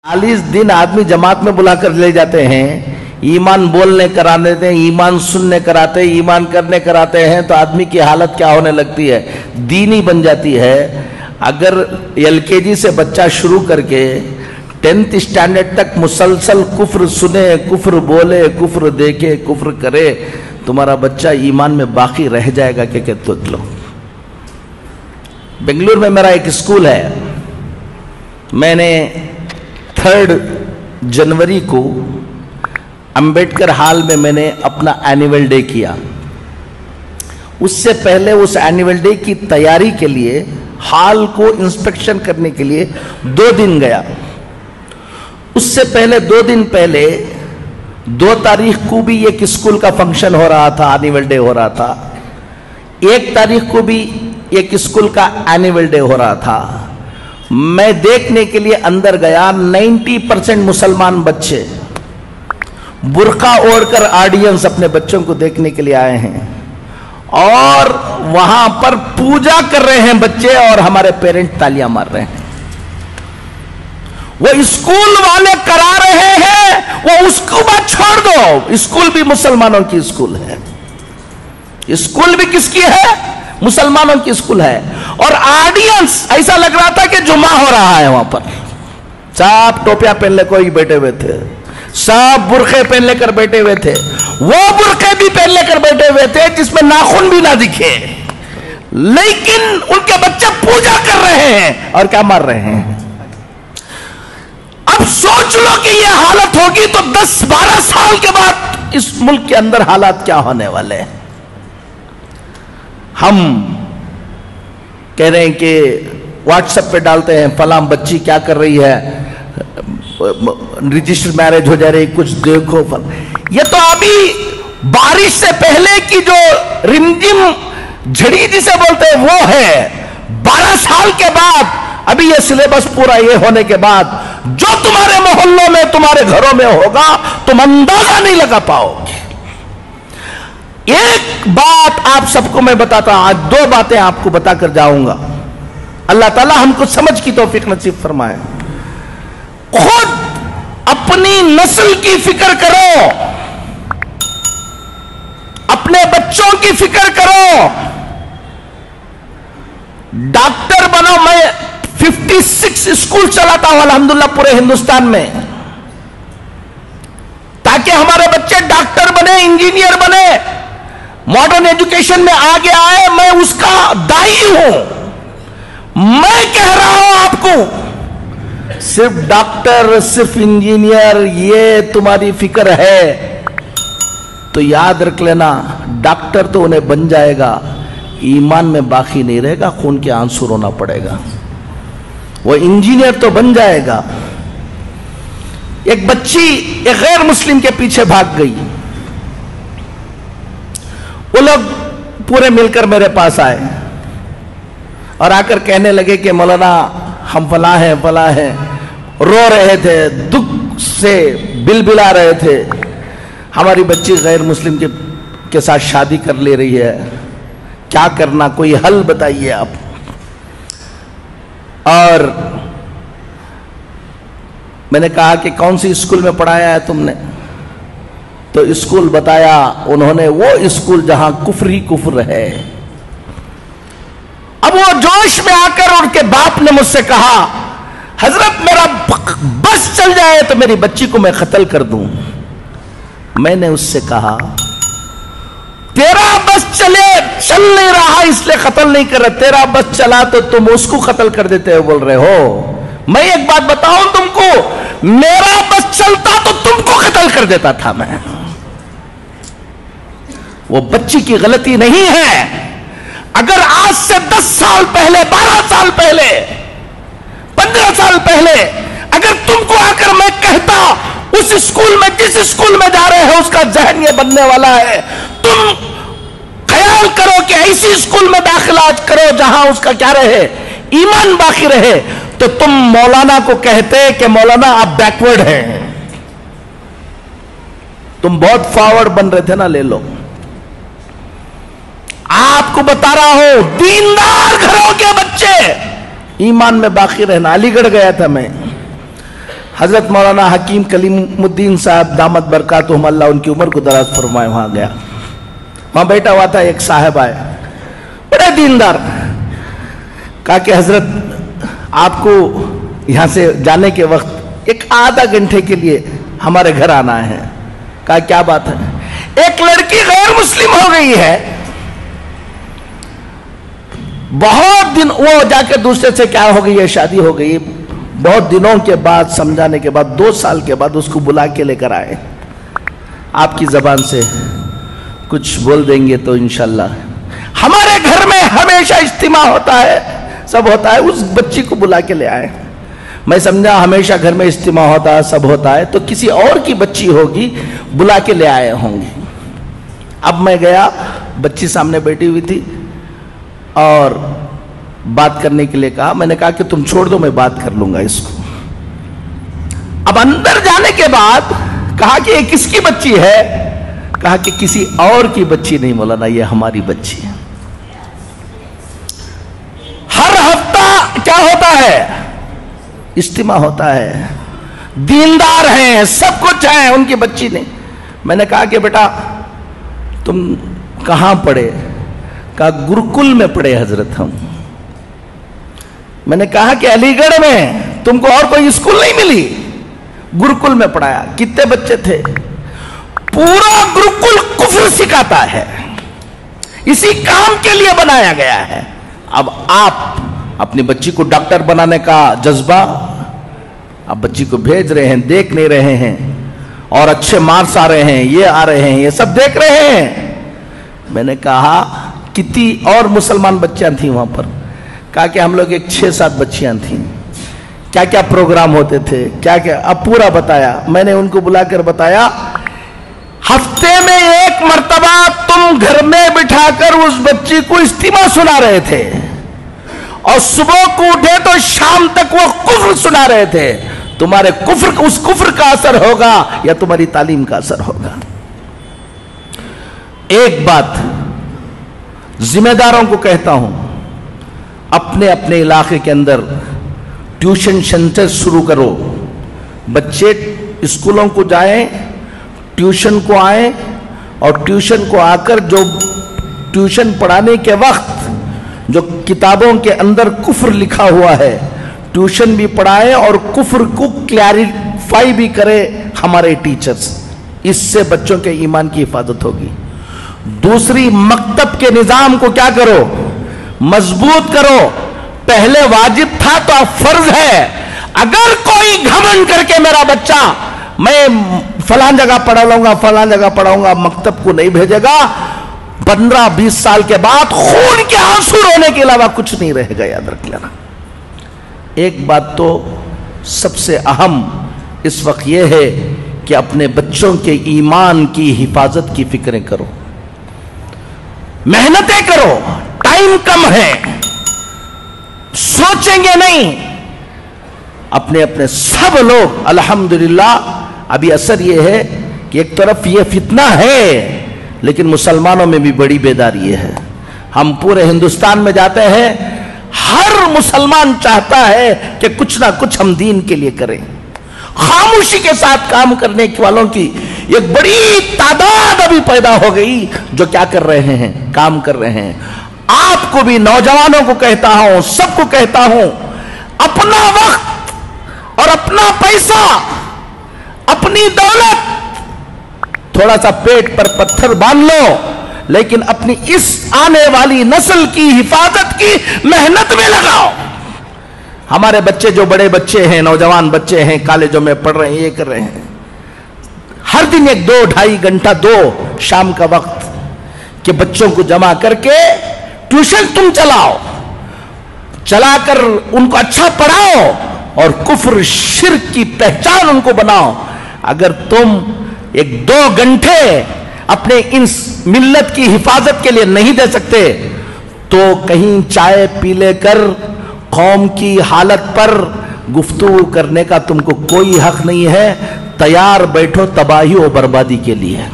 40 दिन आदमी जमात में बुला कर ले जाते हैं, ईमान बोलने करा देते हैं, ईमान सुनने कराते हैं, ईमान करने कराते हैं, तो आदमी की हालत क्या होने लगती है, दीनी बन जाती है। अगर LKG से बच्चा शुरू करके 10th स्टैंडर्ड तक मुसलसल कुफ्र सुने, कुफ्र बोले, कुफ्र देखे, कुफ्र करे, तुम्हारा बच्चा ईमान में बाकी रह जाएगा कि देख लो। बेंगलुरु में मेरा एक स्कूल है, मैंने 3 जनवरी को अंबेडकर हॉल में मैंने अपना एनुअल डे किया। उससे पहले उस एनुअल डे की तैयारी के लिए हॉल को इंस्पेक्शन करने के लिए 2 दिन गया। उससे पहले 2 दिन पहले 2 तारीख को भी एक स्कूल का फंक्शन हो रहा था, एनुअल डे हो रहा था। 1 तारीख को भी एक स्कूल का एनुअल डे हो रहा था। मैं देखने के लिए अंदर गया, 90% मुसलमान बच्चे बुर्का ओढ़कर ऑडियंस अपने बच्चों को देखने के लिए आए हैं और वहां पर पूजा कर रहे हैं बच्चे और हमारे पेरेंट्स तालियां मार रहे हैं। वो स्कूल वाले करा रहे हैं, वो उसको बात छोड़ दो, स्कूल भी मुसलमानों की स्कूल है। स्कूल भी किसकी है? मुसलमानों की स्कूल है। और ऑडियंस ऐसा लग रहा था कि जुमा हो रहा है। वहां पर सब टोपियां पहन ले कोई बैठे हुए थे, सब बुरखे पहन लेकर बैठे हुए थे। वो बुरखे भी पहन लेकर बैठे हुए थे जिसमें नाखून भी ना दिखे, लेकिन उनके बच्चे पूजा कर रहे हैं और क्या मार रहे हैं। अब सोच लो कि ये हालत होगी तो 10-12 साल के बाद इस मुल्क के अंदर हालात क्या होने वाले हैं। हम कह रहे हैं कि व्हाट्सएप पे डालते हैं फलां बच्ची क्या कर रही है, रजिस्टर मैरिज हो जा रही, कुछ देखो। ये तो अभी बारिश से पहले की जो रिमझिम झड़ी जिसे बोलते हैं वो है। 12 साल के बाद अभी ये सिलेबस पूरा ये होने के बाद जो तुम्हारे मोहल्लों में, तुम्हारे घरों में होगा, तुम अंदाजा नहीं लगा पाओगे। एक बात आप सबको मैं बताता हूं, आज 2 बातें आपको बताकर जाऊंगा। अल्लाह ताला हमको समझ की तौफीक नसीब फरमाए। खुद अपनी नस्ल की फिक्र करो, अपने बच्चों की फिक्र करो, डॉक्टर बनो। मैं 56 स्कूल चलाता हूं अल्हम्दुलिल्लाह पूरे हिंदुस्तान में, ताकि हमारे बच्चे डॉक्टर बने, इंजीनियर बने, मॉडर्न एजुकेशन में आगे आए। मैं उसका दाई हूं। मैं कह रहा हूं आपको, सिर्फ डॉक्टर, सिर्फ इंजीनियर ये तुम्हारी फिक्र है तो याद रख लेना, डॉक्टर तो उन्हें बन जाएगा, ईमान में बाकी नहीं रहेगा, खून के आंसू रोना पड़ेगा। वो इंजीनियर तो बन जाएगा। एक बच्ची एक गैर मुस्लिम के पीछे भाग गई। वो लोग पूरे मिलकर मेरे पास आए और आकर कहने लगे कि मौलाना हम फला हैं, रो रहे थे, दुख से बिलबिला रहे थे, हमारी बच्ची गैर मुस्लिम के साथ शादी कर ले रही है, क्या करना, कोई हल बताइए आप। और मैंने कहा कि कौन सी स्कूल में पढ़ाया है तुमने? तो स्कूल बताया उन्होंने, वो स्कूल जहां कुफ्र ही कुफ्र है। अब वो जोश में आकर उनके बाप ने मुझसे कहा, हजरत मेरा बस चल जाए तो मेरी बच्ची को मैं कत्ल कर दूं। मैंने उससे कहा, तेरा बस चल नहीं रहा इसलिए कत्ल नहीं कर रहा, तेरा बस चला तो तुम उसको कत्ल कर देते हो बोल रहे हो। मैं एक बात बताऊं तुमको, मेरा बस चलता तो तुमको कत्ल कर देता था मैं। वो बच्ची की गलती नहीं है। अगर आज से 10 साल पहले, 12 साल पहले, 15 साल पहले अगर तुमको आकर मैं कहता उस स्कूल में, जिस स्कूल में जा रहे हो उसका जहन ये बनने वाला है, तुम ख्याल करो कि ऐसी स्कूल में दाखिला करो जहां उसका क्या रहे, ईमान बाकी रहे, तो तुम मौलाना को कहते कि मौलाना आप बैकवर्ड हैं, तुम बहुत फॉरवर्ड बन रहे थे ना, ले लो। आपको बता रहा हूं, दीनदार घरों के बच्चे ईमान में बाकी रहना। अलीगढ़ गया था मैं, حضرت مولانا حکیم کلیمالدین صاحب دامت برکاتہم اللہ ان کی عمر کو دراز فرمائے، وہاں گیا، وہاں بیٹھا ہوا تھا، ایک صاحب آئے بڑے دیندار، کہا کہ حضرت آپ کو یہاں سے جانے کے وقت ایک آدھا گھنٹے کے لیے ہمارے گھر آنا ہے۔ کہا کیا بات ہے؟ ایک لڑکی غیر مسلم ہو گئی ہے، بہت دن وہ جا کے دوسرے سے کیا ہو گئی ہے، شادی ہو گئی، بہت دنوں کے بعد سمجھانے کے بعد 2 سال کے بعد اس کو بلا کے لے کر آئے، آپ کی زبان سے کچھ بول دیں گے تو انشاءاللہ۔ ہمارے گھر میں ہمیشہ اجتماع ہوتا ہے، سب ہوتا ہے، اس بچی کو بلا کے لے آئے۔ میں سمجھا ہمیشہ گھر میں اجتماع ہوتا ہے، سب ہوتا ہے، تو کسی اور کی بچی ہوگی، بلا کے لے آئے ہوں گے۔ اب میں گیا، بچی سامنے بیٹھی ہوئی تھی اور بات کرنے کے لیے کہا، میں نے کہا کہ تم چھوڑ دو، میں بات کر لوں گا اس کو۔ اب اندر جانے کے بعد کہا کہ یہ کس کی بچی ہے؟ کہا کہ کسی اور کی بچی نہیں مولانا، یہ ہماری بچی ہے۔ ہر ہفتہ کیا ہوتا ہے؟ اجتماع ہوتا ہے، دیندار ہیں، سب کچھ ہیں، ان کی بچی نہیں۔ میں نے کہا کہ بیٹا تم کہاں پڑھے؟ کہا گرکل میں پڑھے حضرت ہم۔ میں نے کہا کہ علی گڑھ میں تم کو اور کوئی اسکول نہیں ملی؟ گرکل میں پڑھایا۔ کتنے بچے تھے؟ پورا گرکل کفر سکھاتا ہے، اسی کام کے لیے بنایا گیا ہے۔ اب آپ اپنی بچی کو ڈاکٹر بنانے کا جذبہ، آپ بچی کو بھیج رہے ہیں، دیکھ نہیں رہے ہیں، اور اچھے مارکس آ رہے ہیں، یہ آ رہے ہیں، یہ سب دیکھ رہے ہیں۔ میں نے کہا کتنی اور مسلمان بچیاں تھیں وہاں پر؟ کہا کہ ہم لوگ ایک 6-7 بچیاں تھیں، کیا کیا پروگرام ہوتے تھے، کیا کیا، اب پورا بتایا۔ میں نے ان کو بلا کر بتایا ہفتے میں 1 مرتبہ تم گھر میں بٹھا کر اس بچی کو اجتماع سنا رہے تھے، اور صبح کو اٹھے تو شام تک وہ کفر سنا رہے تھے۔ تمہارے کفر، اس کفر کا اثر ہوگا یا تمہاری تعلیم کا اثر ہوگا؟ ایک بات ذمہ داروں کو کہتا ہوں، اپنے اپنے علاقے کے اندر ٹیوشن سینٹر شروع کرو، بچے اسکولوں کو جائیں، ٹیوشن کو آئیں، اور ٹیوشن کو آ کر جو ٹیوشن پڑھانے کے وقت جو کتابوں کے اندر کفر لکھا ہوا ہے، ٹیوشن بھی پڑھائیں اور کفر کو کلیریفائی بھی کرے ہمارے ٹیچرز۔ اس سے بچوں کے ایمان کی حفاظت ہوگی۔ دوسری، مکتب کے نظام کو کیا کرو؟ مضبوط کرو۔ پہلے واجب تھا تو اب فرض ہے۔ اگر کوئی گھمنڈ کر کے میرا بچہ میں فلان جگہ پڑھا لوں گا، فلان جگہ پڑھاؤں گا، مکتب کو نہیں بھیجے گا، 15-20 سال کے بعد خون کے آنسو رونے کے علاوہ کچھ نہیں رہے گا، یاد رکھ لینا۔ ایک بات تو سب سے اہم اس وقت یہ ہے کہ اپنے بچوں کے ایمان کی حفاظت کی فکریں کرو، محنتیں کرو، ٹائم کم ہے، سوچیں گے نہیں۔ اپنے اپنے سب لوگ الحمدللہ، ابھی اثر یہ ہے کہ ایک طرف یہ فتنہ ہے، لیکن مسلمانوں میں بھی بڑی بیداری ہے۔ ہم پورے ہندوستان میں جاتے ہیں، ہر مسلمان چاہتا ہے کہ کچھ نہ کچھ ہم دین کے لیے کریں۔ خاموشی کے ساتھ کام کرنے والوں کی ایک بڑی تعداد ابھی پیدا ہو گئی جو کیا کر رہے ہیں؟ کام کر رہے ہیں۔ آپ کو بھی، نوجوانوں کو کہتا ہوں، سب کو کہتا ہوں، اپنا وقت اور اپنا پیسہ، اپنی دولت، تھوڑا سا پیٹ پر پتھر باندھ لو، لیکن اپنی اس آنے والی نسل کی حفاظت کی محنت میں لگاؤ۔ ہمارے بچے جو بڑے بچے ہیں، نوجوان بچے ہیں، کالجوں میں پڑھ رہے ہیں، یہ کر رہے ہیں، ہر دن 1-2-2.5 گھنٹہ دو شام کا وقت کہ بچوں کو جمع کر کے ٹیوشن تم چلاؤ، چلا کر ان کو اچھا پڑھاؤ اور کفر شرک کی پہچان ان کو بناؤ۔ اگر تم 1-2 گھنٹے اپنے ان ملت کی حفاظت کے لیے نہیں دے سکتے تو کہیں چائے پی لے کر قوم کی حالت پر گفتگو کرنے کا تم کو کوئی حق نہیں ہے۔ تیار بیٹھو تباہی و بربادی کے لیے۔